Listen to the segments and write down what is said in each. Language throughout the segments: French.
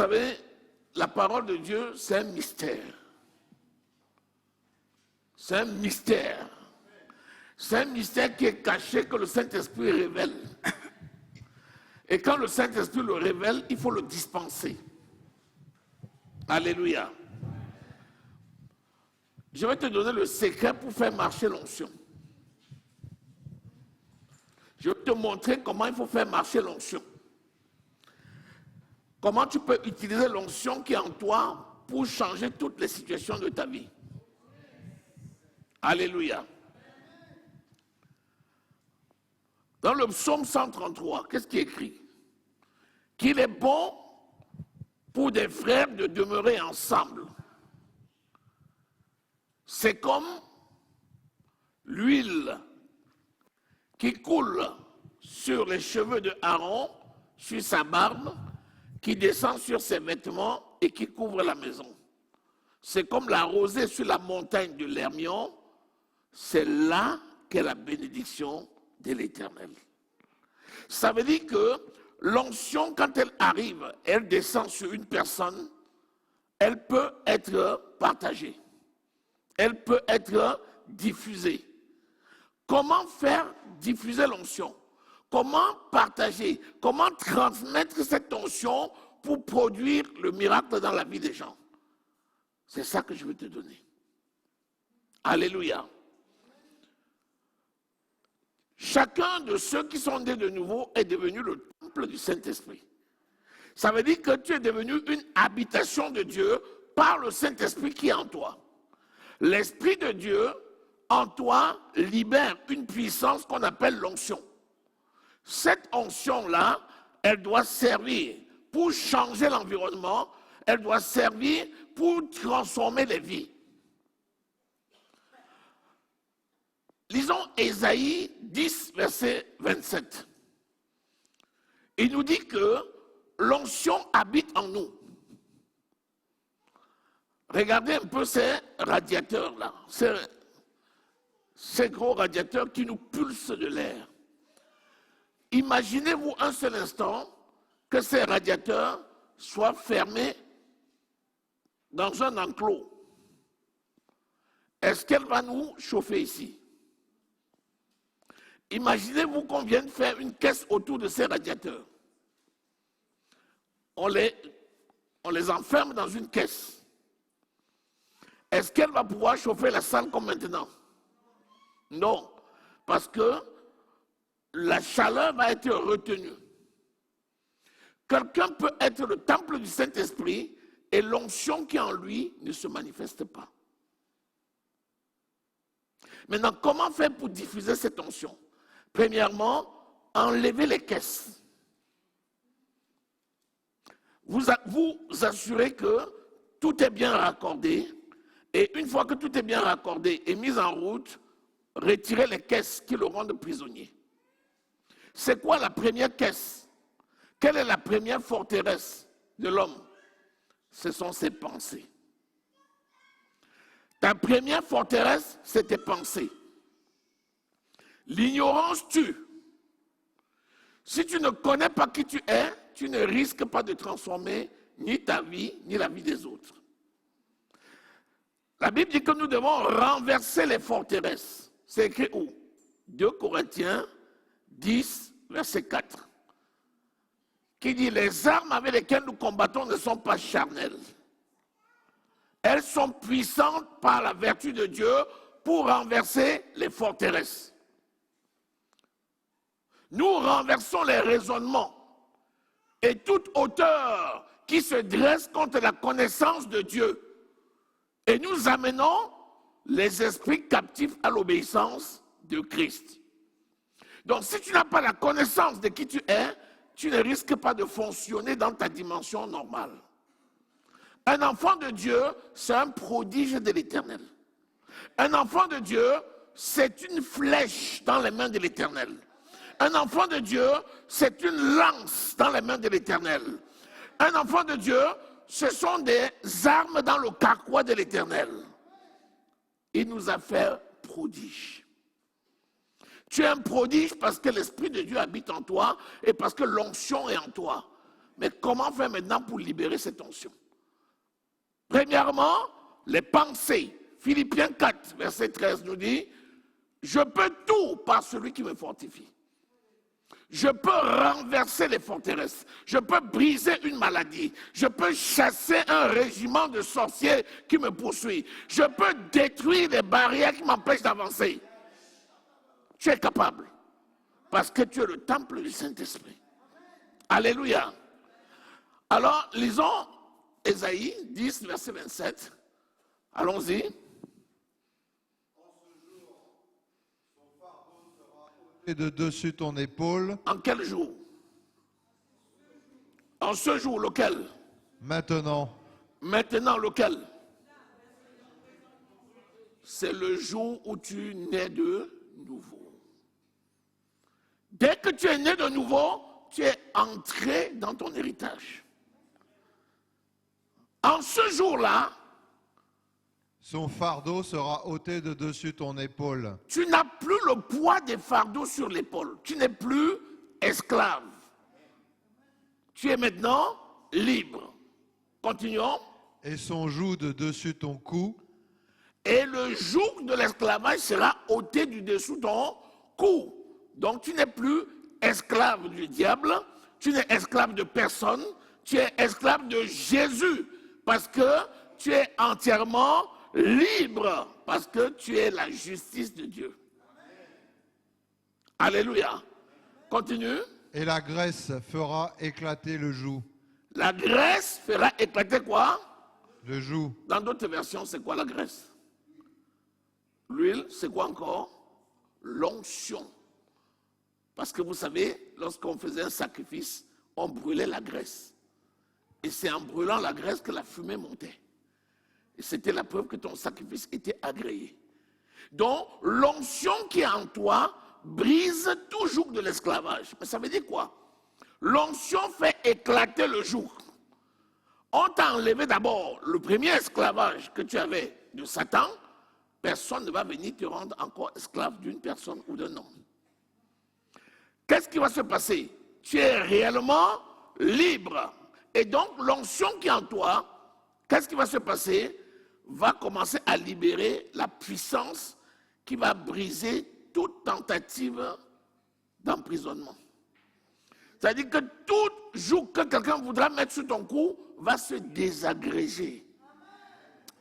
savez, la parole de Dieu, c'est un mystère. C'est un mystère. C'est un mystère qui est caché, que le Saint-Esprit révèle. Et quand le Saint-Esprit le révèle, il faut le dispenser. Alléluia. Je vais te donner le secret pour faire marcher l'onction. Je vais te montrer comment il faut faire marcher l'onction. Comment tu peux utiliser l'onction qui est en toi pour changer toutes les situations de ta vie. Alléluia. Dans le psaume 133, qu'est-ce qui est écrit? Qu'il est bon pour des frères de demeurer ensemble. C'est comme l'huile qui coule sur les cheveux de Aaron, sur sa barbe, qui descend sur ses vêtements et qui couvre la maison. C'est comme la rosée sur la montagne de l'Hermion. C'est là qu'est la bénédiction de l'Éternel. Ça veut dire que l'onction, quand elle arrive, elle descend sur une personne, elle peut être partagée. Elle peut être diffusée. Comment faire diffuser l'onction? Comment partager? Comment transmettre cette onction pour produire le miracle dans la vie des gens? C'est ça que je veux te donner. Alléluia. Chacun de ceux qui sont nés de nouveau est devenu le temple du Saint-Esprit. Ça veut dire que tu es devenu une habitation de Dieu par le Saint-Esprit qui est en toi. L'Esprit de Dieu en toi libère une puissance qu'on appelle l'onction. Cette onction-là, elle doit servir pour changer l'environnement, elle doit servir pour transformer les vies. Lisons Ésaïe 10, verset 27. Il nous dit que l'onction habite en nous. Regardez un peu ces radiateurs-là, ces gros radiateurs qui nous pulsent de l'air. Imaginez-vous un seul instant que ces radiateurs soient fermés dans un enclos. Est-ce qu'elle va nous chauffer ici? Imaginez-vous qu'on vienne faire une caisse autour de ces radiateurs. On les enferme dans une caisse. Est-ce qu'elle va pouvoir chauffer la salle comme maintenant? Non, parce que la chaleur va être retenue. Quelqu'un peut être le temple du Saint-Esprit et l'onction qui est en lui ne se manifeste pas. Maintenant, comment faire pour diffuser cette onction? Premièrement, enlever les caisses. Vous assurez que tout est bien raccordé. Et une fois que tout est bien raccordé et mis en route, retirez les caisses qui le rendent prisonnier. C'est quoi la première caisse? Quelle est la première forteresse de l'homme? Ce sont ses pensées. Ta première forteresse, c'est tes pensées. L'ignorance tue. Si tu ne connais pas qui tu es, tu ne risques pas de transformer ni ta vie, ni la vie des autres. La Bible dit que nous devons renverser les forteresses. C'est écrit où? 2 Corinthiens 10, verset 4. Qui dit, les armes avec lesquelles nous combattons ne sont pas charnelles. Elles sont puissantes par la vertu de Dieu pour renverser les forteresses. Nous renversons les raisonnements et toute hauteur qui se dresse contre la connaissance de Dieu. Et nous amenons les esprits captifs à l'obéissance de Christ. Donc si tu n'as pas la connaissance de qui tu es, tu ne risques pas de fonctionner dans ta dimension normale. Un enfant de Dieu, c'est un prodige de l'Éternel. Un enfant de Dieu, c'est une flèche dans les mains de l'Éternel. Un enfant de Dieu, c'est une lance dans les mains de l'Éternel. Un enfant de Dieu, ce sont des armes dans le carquois de l'Éternel. Il nous a fait prodige. Tu es un prodige parce que l'Esprit de Dieu habite en toi et parce que l'onction est en toi. Mais comment faire maintenant pour libérer cette onction? Premièrement, les pensées. Philippiens 4, verset 13 nous dit, je peux tout par celui qui me fortifie. Je peux renverser les forteresses. Je peux briser une maladie. Je peux chasser un régiment de sorciers qui me poursuit. Je peux détruire les barrières qui m'empêchent d'avancer. Tu es capable. Parce que tu es le temple du Saint-Esprit. Alléluia. Alors, lisons Ésaïe 10, verset 27. Allons-y. Et de dessus ton épaule. En quel jour? En ce jour, lequel? Maintenant. Maintenant, lequel? C'est le jour où tu nais de nouveau. Dès que tu es né de nouveau, tu es entré dans ton héritage. En ce jour-là, Son fardeau sera ôté de dessus ton épaule. tu n'as plus le poids des fardeaux sur l'épaule. Tu n'es plus esclave. Tu es maintenant libre. Continuons. Et son joug de dessus ton cou. Et le joug de l'esclavage sera ôté du dessous ton cou. Donc tu n'es plus esclave du diable, tu n'es esclave de personne, tu es esclave de Jésus. Parce que tu es entièrement libre, parce que tu es la justice de Dieu. Alléluia. Continue. Et la graisse fera éclater le joug. La graisse fera éclater quoi? Le joug. Dans d'autres versions, c'est quoi la graisse? L'huile, c'est quoi encore? L'onction. Parce que vous savez, lorsqu'on faisait un sacrifice, on brûlait la graisse. Et c'est en brûlant la graisse que la fumée montait. Et c'était la preuve que ton sacrifice était agréé. Donc, l'onction qui est en toi brise tout joug de l'esclavage. Mais ça veut dire quoi? L'onction fait éclater le joug. On t'a enlevé d'abord le premier esclavage que tu avais de Satan. Personne ne va venir te rendre encore esclave d'une personne ou d'un homme. Qu'est-ce qui va se passer? Tu es réellement libre. Et donc, l'onction qui est en toi, qu'est-ce qui va se passer? Va commencer à libérer la puissance qui va briser toute tentative d'emprisonnement. C'est-à-dire que tout joug que quelqu'un voudra mettre sur ton cou va se désagréger.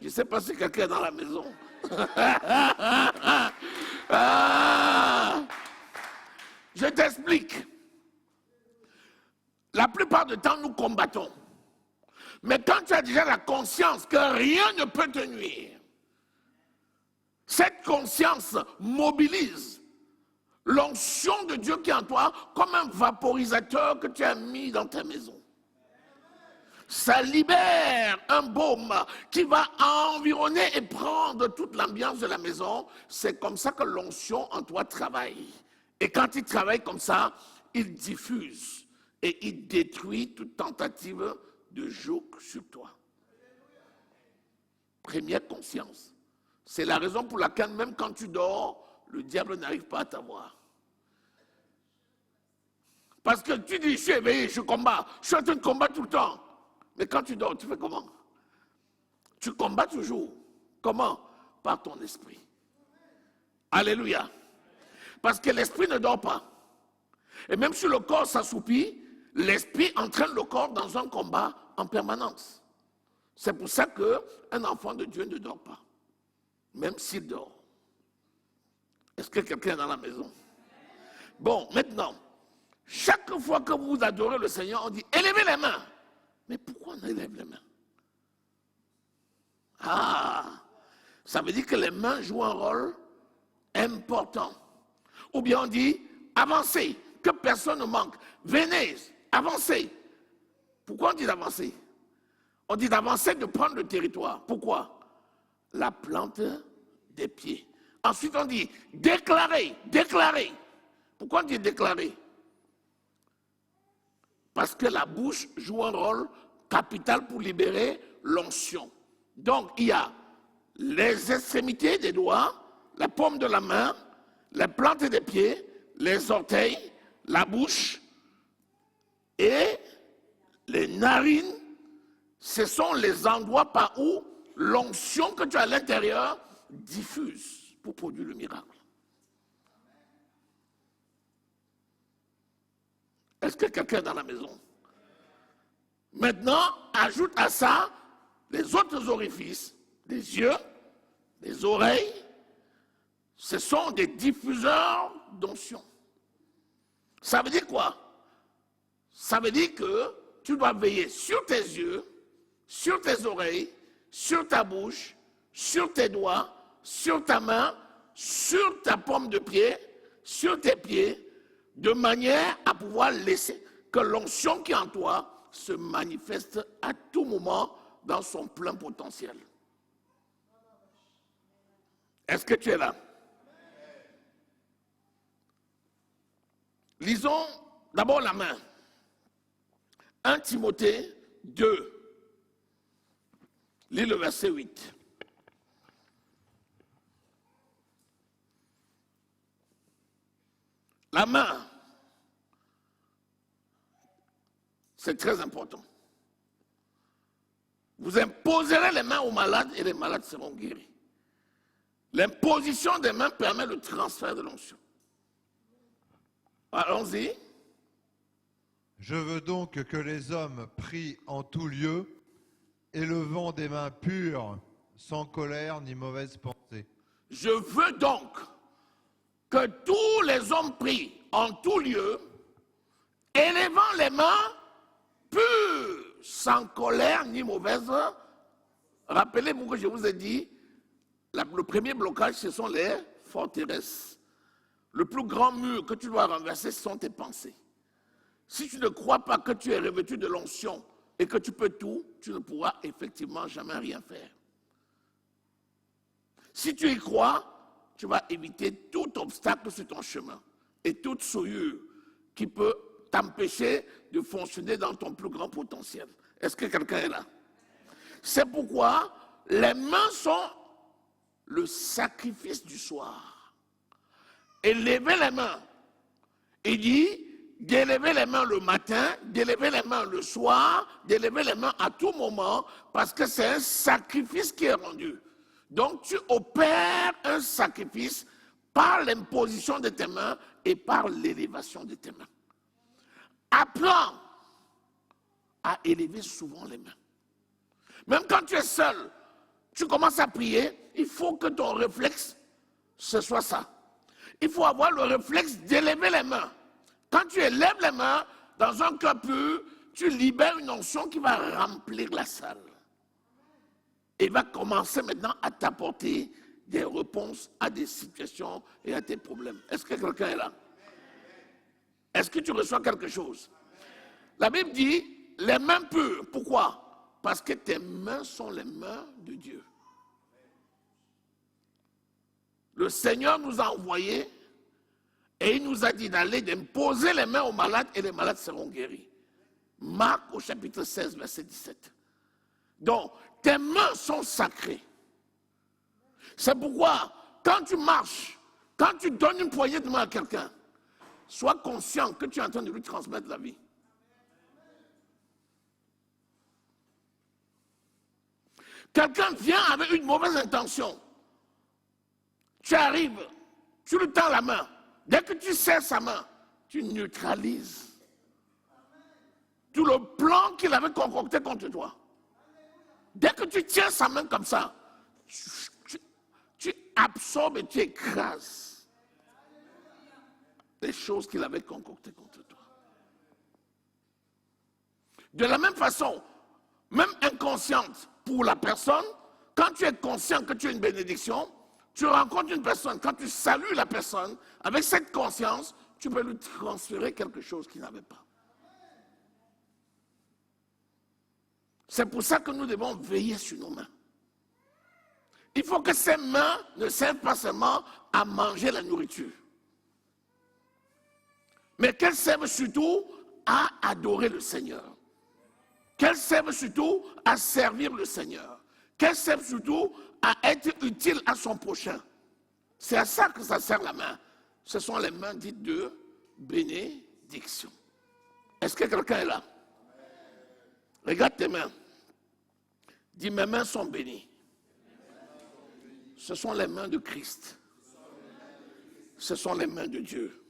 Je ne sais pas si quelqu'un est dans la maison. Je t'explique. La plupart du temps, nous combattons. Mais quand tu as déjà la conscience que rien ne peut te nuire, cette conscience mobilise l'onction de Dieu qui est en toi comme un vaporisateur que tu as mis dans ta maison. Ça libère un baume qui va environner et prendre toute l'ambiance de la maison. C'est comme ça que l'onction en toi travaille. Et quand il travaille comme ça, il diffuse et il détruit toute tentative de joug sur toi. Première conscience. C'est la raison pour laquelle même quand tu dors, le diable n'arrive pas à t'avoir. Parce que tu dis, je suis éveillé, je combats, je suis en train de combattre tout le temps. Mais quand tu dors, tu fais comment? Tu combats toujours. Comment? Par ton esprit. Alléluia. Parce que l'esprit ne dort pas. Et même si le corps s'assoupit, l'esprit entraîne le corps dans un combat en permanence. C'est pour ça qu'un enfant de Dieu ne dort pas. Même s'il dort. Est-ce que quelqu'un est dans la maison? Bon, maintenant, chaque fois que vous adorez le Seigneur, on dit élevez les mains. Mais pourquoi on élève les mains? Ah, ça veut dire que les mains jouent un rôle important. Ou bien on dit avancez, que personne ne manque. Venez, avancez. Pourquoi on dit d'avancer? On dit d'avancer, de prendre le territoire. Pourquoi? La plante des pieds. Ensuite on dit déclarer, déclarer. Pourquoi on dit déclarer? Parce que la bouche joue un rôle capital pour libérer l'onction. Donc, il y a les extrémités des doigts, la paume de la main, les plantes des pieds, les orteils, la bouche et Les narines, ce sont les endroits par où l'onction que tu as à l'intérieur diffuse pour produire le miracle. Est-ce que quelqu'un est dans la maison? Maintenant, ajoute à ça les autres orifices, les yeux, les oreilles. Ce sont des diffuseurs d'onction. Ça veut dire quoi? Ça veut dire que tu dois veiller sur tes yeux, sur tes oreilles, sur ta bouche, sur tes doigts, sur ta main, sur ta paume de pied, sur tes pieds, de manière à pouvoir laisser que l'onction qui est en toi se manifeste à tout moment dans son plein potentiel. Est-ce que tu es là? Lisons d'abord la main. 1 Timothée 2. Lis le verset 8. La main, c'est très important. Vous imposerez les mains aux malades et les malades seront guéris. L'imposition des mains permet le transfert de l'onction. Allons-y. Je veux donc que les hommes prient en tout lieu, élevant des mains pures, sans colère ni mauvaise pensée. Je veux donc que tous les hommes prient en tout lieu, élevant les mains pures, sans colère ni mauvaise. Rappelez-vous que je vous ai dit, le premier blocage, ce sont les forteresses. Le plus grand mur que tu dois renverser, ce sont tes pensées. Si tu ne crois pas que tu es revêtu de l'onction et que tu peux tout, tu ne pourras effectivement jamais rien faire. Si tu y crois, tu vas éviter tout obstacle sur ton chemin et toute souillure qui peut t'empêcher de fonctionner dans ton plus grand potentiel. Est-ce que quelqu'un est là? C'est pourquoi les mains sont le sacrifice du soir. Élever les mains. Il dit d'élever les mains le matin, d'élever les mains le soir, d'élever les mains à tout moment, parce que c'est un sacrifice qui est rendu. Donc tu opères un sacrifice par l'imposition de tes mains et par l'élévation de tes mains. Apprends à élever souvent les mains. Même quand tu es seul, tu commences à prier, il faut que ton réflexe, ce soit ça. Il faut avoir le réflexe d'élever les mains. Quand tu élèves les mains dans un cœur pur, tu libères une onction qui va remplir la salle. Et va commencer maintenant à t'apporter des réponses à des situations et à tes problèmes. Est-ce que quelqu'un est là? Est-ce que tu reçois quelque chose? La Bible dit les mains pures. Pourquoi? Parce que tes mains sont les mains de Dieu. Le Seigneur nous a envoyés et il nous a dit d'aller d'imposer les mains aux malades et les malades seront guéris. Marc au chapitre 16, verset 17. Donc, tes mains sont sacrées. C'est pourquoi, quand tu marches, quand tu donnes une poignée de main à quelqu'un, sois conscient que tu es en train de lui transmettre la vie. Quelqu'un vient avec une mauvaise intention. Tu arrives, tu lui tends la main. Dès que tu serres sa main, tu neutralises tout le plan qu'il avait concocté contre toi. Dès que tu tiens sa main comme ça, tu absorbes et tu écrases les choses qu'il avait concoctées contre toi. De la même façon, même inconsciente pour la personne, quand tu es conscient que tu es une bénédiction, tu rencontres une personne, quand tu salues la personne, avec cette conscience, tu peux lui transférer quelque chose qu'il n'avait pas. C'est pour ça que nous devons veiller sur nos mains. Il faut que ces mains ne servent pas seulement à manger la nourriture, mais qu'elles servent surtout à adorer le Seigneur. Qu'elles servent surtout à servir le Seigneur. Qu'elles servent surtout à être utile à son prochain. C'est à ça que ça sert la main. Ce sont les mains dites de bénédiction. Est-ce que quelqu'un est là? Regarde tes mains. Dis, mes mains sont bénies. Ce sont les mains de Christ. Ce sont les mains de Dieu.